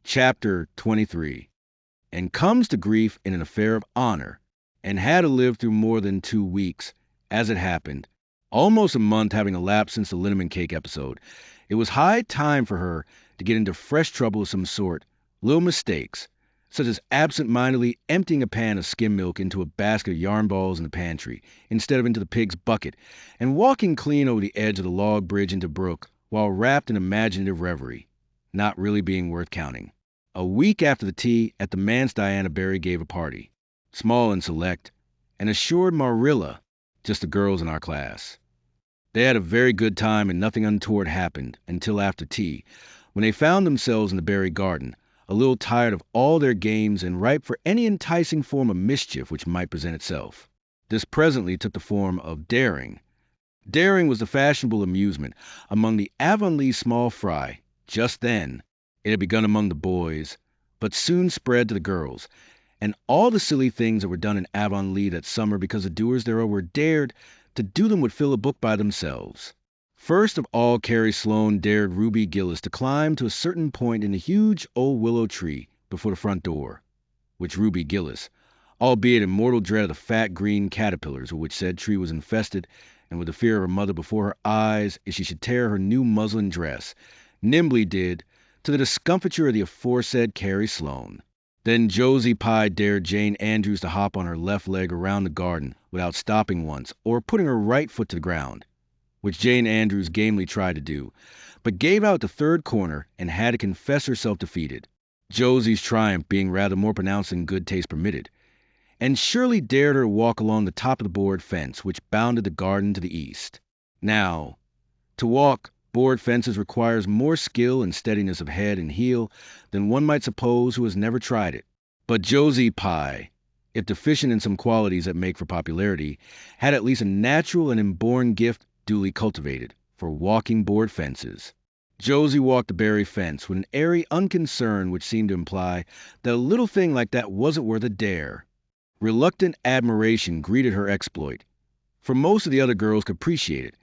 Chapter 23. And comes to grief in an affair of honor, and had to live through more than 2 weeks, as it happened, almost a month having elapsed since the liniment cake episode. It was high time for her to get into fresh trouble of some sort, little mistakes, such as absent-mindedly emptying a pan of skim milk into a basket of yarn balls in the pantry, instead of into the pig's bucket, and walking clean over the edge of the log bridge into brook, while wrapped in imaginative reverie, not really being worth counting. A week after the tea at the manse, Diana Barry gave a party, small and select, and assured Marilla, just the girls in our class. They had a very good time and nothing untoward happened until after tea, when they found themselves in the Barry garden, a little tired of all their games and ripe for any enticing form of mischief which might present itself. This presently took the form of daring. Daring was the fashionable amusement among the Avonlea small fry. Just then, it had begun among the boys, but soon spread to the girls, and all the silly things that were done in Avonlea that summer because the doers thereof were dared to do them would fill a book by themselves. First of all, Carrie Sloane dared Ruby Gillis to climb to a certain point in a huge old willow tree before the front door, which Ruby Gillis, albeit in mortal dread of the fat green caterpillars with which said tree was infested, and with the fear of her mother before her eyes if she should tear her new muslin dress, nimbly did, to the discomfiture of the aforesaid Carrie Sloane. Then Josie Pye dared Jane Andrews to hop on her left leg around the garden without stopping once, or putting her right foot to the ground, which Jane Andrews gamely tried to do, but gave out the third corner and had to confess herself defeated, Josie's triumph being rather more pronounced than good taste permitted, and Shirley dared her to walk along the top of the board fence which bounded the garden to the east. Now, to walk board fences requires more skill and steadiness of head and heel than one might suppose who has never tried it. But Josie Pye, if deficient in some qualities that make for popularity, had at least a natural and inborn gift duly cultivated for walking board fences. Josie walked the Barry fence with an airy unconcern which seemed to imply that a little thing like that wasn't worth a dare. Reluctant admiration greeted her exploit, for most of the other girls could appreciate it,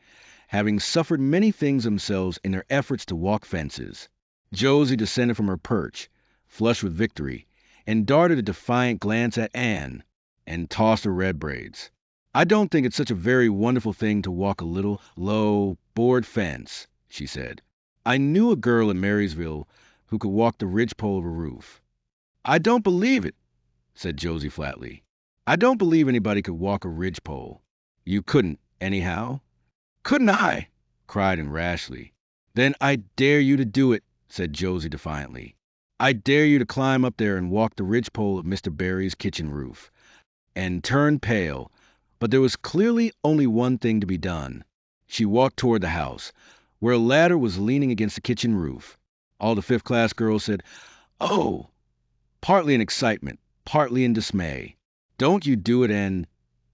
having suffered many things themselves in their efforts to walk fences. Josie descended from her perch, flushed with victory, and darted a defiant glance at Anne, and tossed her red braids. "I don't think it's such a very wonderful thing to walk a little, low, board fence," she said. "I knew a girl in Marysville who could walk the ridgepole of a roof." "I don't believe it," said Josie flatly. "I don't believe anybody could walk a ridgepole." "You couldn't, anyhow?" "Couldn't I?" cried Anne rashly. "Then I dare you to do it," said Josie defiantly. "I dare you to climb up there and walk the ridgepole of Mr. Barry's kitchen roof." Anne turned pale, but there was clearly only one thing to be done. She walked toward the house, where a ladder was leaning against the kitchen roof. All the fifth-class girls said, "Oh!" partly in excitement, partly in dismay. "Don't you do it, Anne,"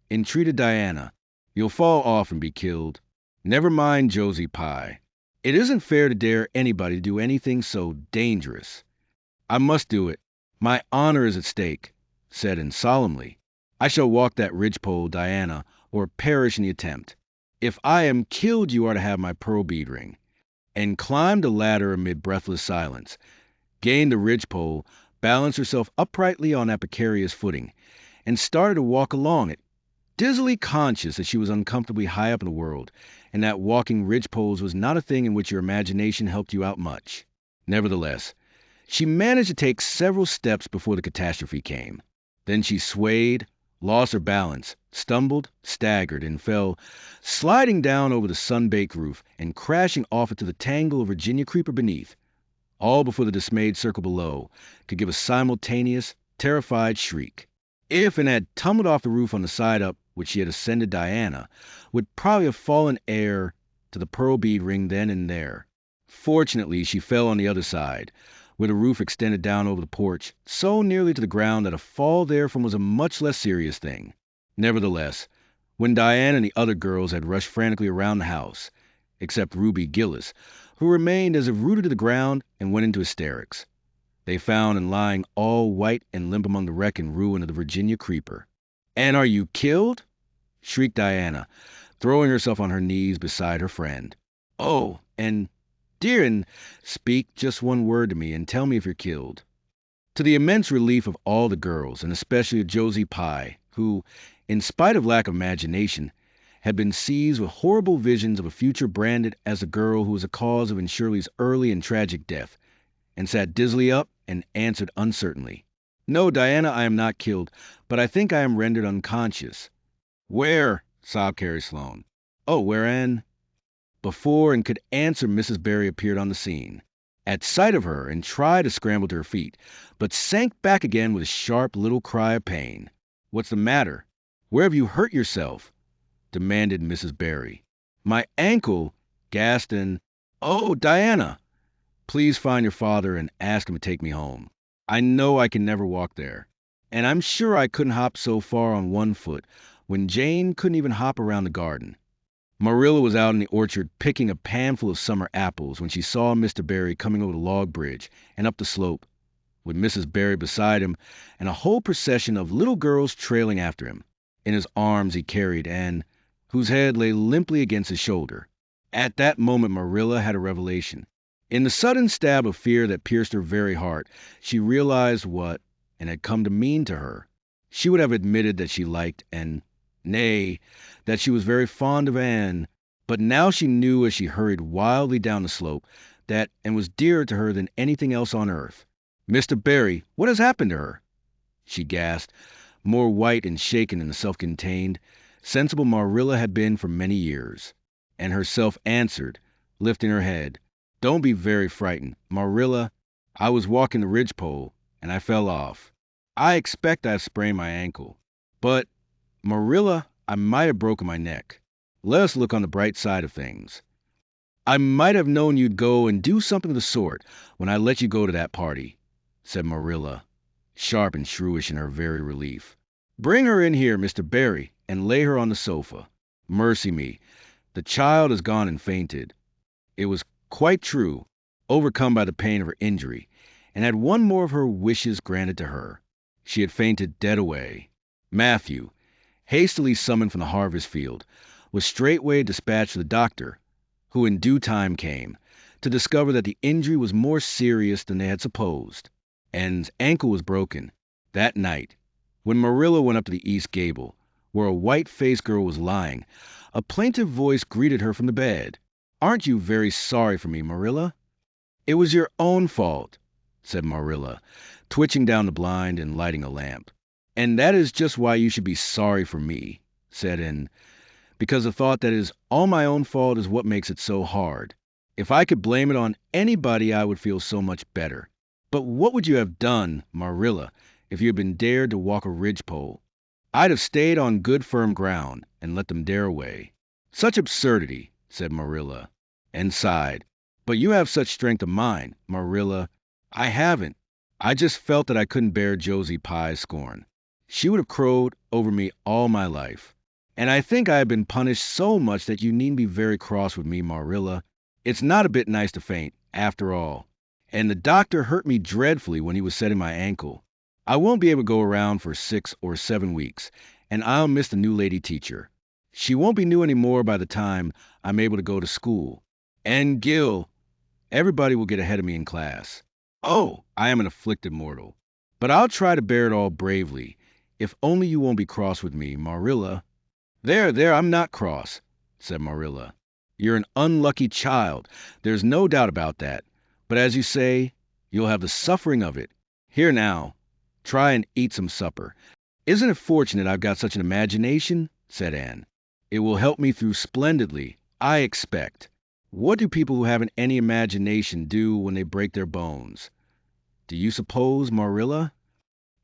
entreated Diana. "You'll fall off and be killed." "Never mind, Josie Pye. It isn't fair to dare anybody to do anything so dangerous." "I must do it. My honor is at stake," said Anne solemnly. "I shall walk that ridgepole, Diana, or perish in the attempt. If I am killed, you are to have my pearl bead ring." And climbed the ladder amid breathless silence, gained the ridgepole, balanced herself uprightly on that precarious footing, and started to walk along it, dizzily conscious that she was uncomfortably high up in the world, and that walking ridgepoles was not a thing in which your imagination helped you out much. Nevertheless, she managed to take several steps before the catastrophe came. Then she swayed, lost her balance, stumbled, staggered, and fell, sliding down over the sun-baked roof and crashing off into the tangle of Virginia creeper beneath, all before the dismayed circle below could give a simultaneous, terrified shriek. If Anne had tumbled off the roof on the side up which she had ascended, Diana would probably have fallen heir to the pearl bead ring then and there. Fortunately, she fell on the other side, where the roof extended down over the porch, so nearly to the ground that a fall therefrom was a much less serious thing. Nevertheless, when Diana and the other girls had rushed frantically around the house, except Ruby Gillis, who remained as if rooted to the ground and went into hysterics, they found Anne lying all white and limp among the wreck and ruin of the Virginia creeper. "And are you killed?" shrieked Diana, throwing herself on her knees beside her friend. "Oh, and Dear, and speak just one word to me and tell me if you're killed." To the immense relief of all the girls, and especially of Josie Pye, who, in spite of lack of imagination, had been seized with horrible visions of a future branded as the girl who was the cause of Shirley's early and tragic death, and sat dizzily up and answered uncertainly, "No, Diana, I am not killed, but I think I am rendered unconscious." "Where?" sobbed Carrie Sloane. "Oh, wherein?" Before and could answer, Mrs. Barry appeared on the scene, at sight of her, and tried to scramble to her feet, but sank back again with a sharp little cry of pain. "What's the matter? Where have you hurt yourself?" demanded Mrs. Barry. "My ankle," gasped and, "Oh, Diana! Please find your father and ask him to take me home. I know I can never walk there. And I'm sure I couldn't hop so far on one foot when Jane couldn't even hop around the garden." Marilla was out in the orchard picking a panful of summer apples when she saw Mr. Barry coming over the log bridge and up the slope, with Mrs. Barry beside him and a whole procession of little girls trailing after him. In his arms he carried Anne, whose head lay limply against his shoulder. At that moment Marilla had a revelation. In the sudden stab of fear that pierced her very heart, she realized what it had come to mean to her. She would have admitted that she liked and, nay, that she was very fond of Anne, but now she knew as she hurried wildly down the slope that Anne was dearer to her than anything else on earth. "Mr. Barry, what has happened to her?" she gasped, more white and shaken than the self-contained, sensible Marilla had been for many years, and herself answered, lifting her head, "Don't be very frightened, Marilla. I was walking the ridgepole, and I fell off. I expect I've sprained my ankle. But, Marilla, I might have broken my neck. Let us look on the bright side of things. I might have known you'd go and do something of the sort when I let you go to that party," said Marilla, sharp and shrewish in her very relief. "Bring her in here, Mr. Barry, and lay her on the sofa. Mercy me, the child has gone and fainted." It was quite true, overcome by the pain of her injury, and had one more of her wishes granted to her. She had fainted dead away. Matthew, hastily summoned from the harvest field, was straightway dispatched to the doctor, who in due time came, to discover that the injury was more serious than they had supposed. Anne's ankle was broken. That night, when Marilla went up to the east gable, where a white-faced girl was lying, a plaintive voice greeted her from the bed. "Aren't you very sorry for me, Marilla?" "It was your own fault," said Marilla, twitching down the blind and lighting a lamp. "And that is just why you should be sorry for me," said Anne, "because the thought that it is all my own fault is what makes it so hard. If I could blame it on anybody, I would feel so much better. But what would you have done, Marilla, if you had been dared to walk a ridgepole?" "I'd have stayed on good firm ground and let them dare away." "Such absurdity," said Marilla, and sighed. "But you have such strength of mind, Marilla." "I haven't. I just felt that I couldn't bear Josie Pye's scorn. She would have crowed over me all my life. And I think I have been punished so much that you needn't be very cross with me, Marilla. It's not a bit nice to faint, after all. And the doctor hurt me dreadfully when he was setting my ankle. I won't be able to go around for 6 or 7 weeks, and I'll miss the new lady teacher. She won't be new any more by the time I'm able to go to school. And Gil, everybody will get ahead of me in class. Oh, I am an afflicted mortal. But I'll try to bear it all bravely, if only you won't be cross with me, Marilla." There, I'm not cross," said Marilla. "You're an unlucky child, there's no doubt about that. But as you say, you'll have the suffering of it. Here now, try and eat some supper. Isn't it fortunate I've got such an imagination?" said Anne. "It will help me through splendidly, I expect. What do people who haven't any imagination do when they break their bones? Do you suppose, Marilla?"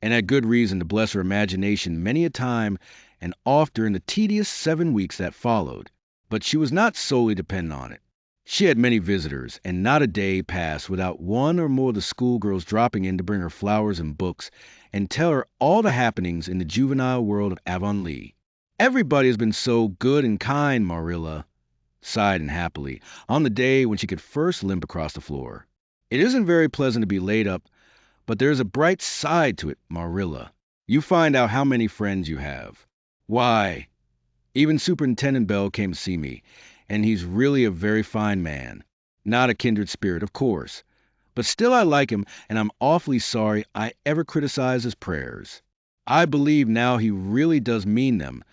And had good reason to bless her imagination many a time and oft during the tedious 7 weeks that followed. But she was not solely dependent on it. She had many visitors, and not a day passed without one or more of the schoolgirls dropping in to bring her flowers and books and tell her all the happenings in the juvenile world of Avonlea. "Everybody has been so good and kind," Marilla sighed unhappily, on the day when she could first limp across the floor. "It isn't very pleasant to be laid up, but there is a bright side to it, Marilla. You find out how many friends you have. Why, even Superintendent Bell came to see me, and he's really a very fine man. Not a kindred spirit, of course. But still I like him, and I'm awfully sorry I ever criticized his prayers. I believe now he really does mean them,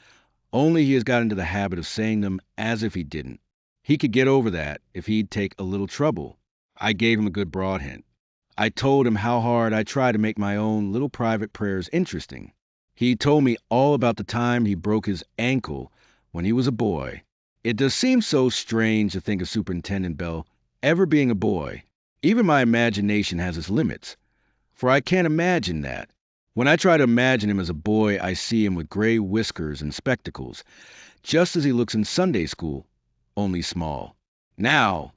only he has got into the habit of saying them as if he didn't. He could get over that if he'd take a little trouble. I gave him a good broad hint. I told him how hard I try to make my own little private prayers interesting. He told me all about the time he broke his ankle when he was a boy. It does seem so strange to think of Superintendent Bell ever being a boy. Even my imagination has its limits, for I can't imagine that. When I try to imagine him as a boy, I see him with gray whiskers and spectacles, just as he looks in Sunday school, only small. Now,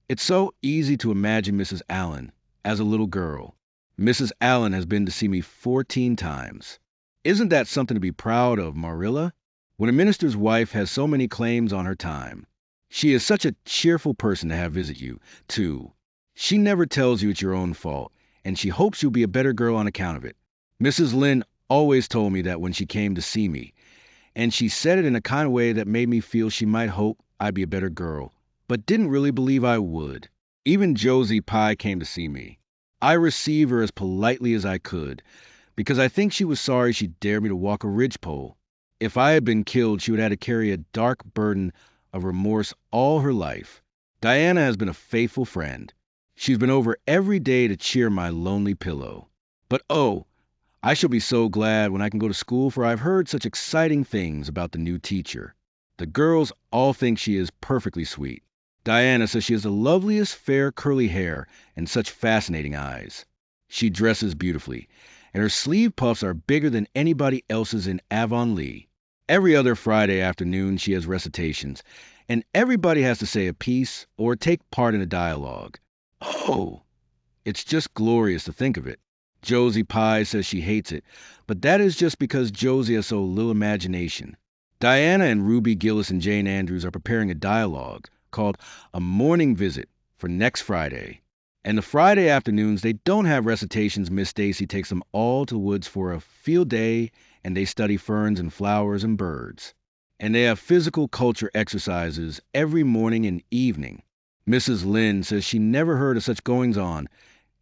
it's so easy to imagine Mrs. Allen as a little girl. Mrs. Allen has been to see me 14 times. Isn't that something to be proud of, Marilla? When a minister's wife has so many claims on her time. She is such a cheerful person to have visit you, too. She never tells you it's your own fault, and she hopes you'll be a better girl on account of it. Mrs. Lynde always told me that when she came to see me, and she said it in a kind of way that made me feel she might hope I'd be a better girl, but didn't really believe I would. Even Josie Pye came to see me. I received her as politely as I could, because I think she was sorry she dared me to walk a ridgepole. If I had been killed, she would have had to carry a dark burden of remorse all her life. Diana has been a faithful friend. She's been over every day to cheer my lonely pillow. But oh, I shall be so glad when I can go to school, for I've heard such exciting things about the new teacher. The girls all think she is perfectly sweet. Diana says she has the loveliest fair curly hair and such fascinating eyes. She dresses beautifully, and her sleeve puffs are bigger than anybody else's in Avonlea. Every other Friday afternoon she has recitations, and everybody has to say a piece or take part in a dialogue. Oh, it's just glorious to think of it. Josie Pye says she hates it, but that is just because Josie has so little imagination. Diana and Ruby Gillis and Jane Andrews are preparing a dialogue called A Morning Visit for next Friday. And the Friday afternoons, they don't have recitations. Miss Stacy takes them all to the woods for a field day, and they study ferns and flowers and birds. And they have physical culture exercises every morning and evening. Mrs. Lynde says she never heard of such goings-on,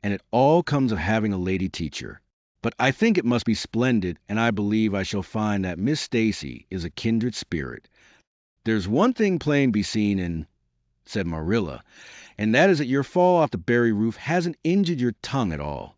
and it all comes of having a lady teacher. But I think it must be splendid, and I believe I shall find that Miss Stacy is a kindred spirit. There's one thing plain be seen in, said Marilla, and that is that your fall off the Barry roof hasn't injured your tongue at all.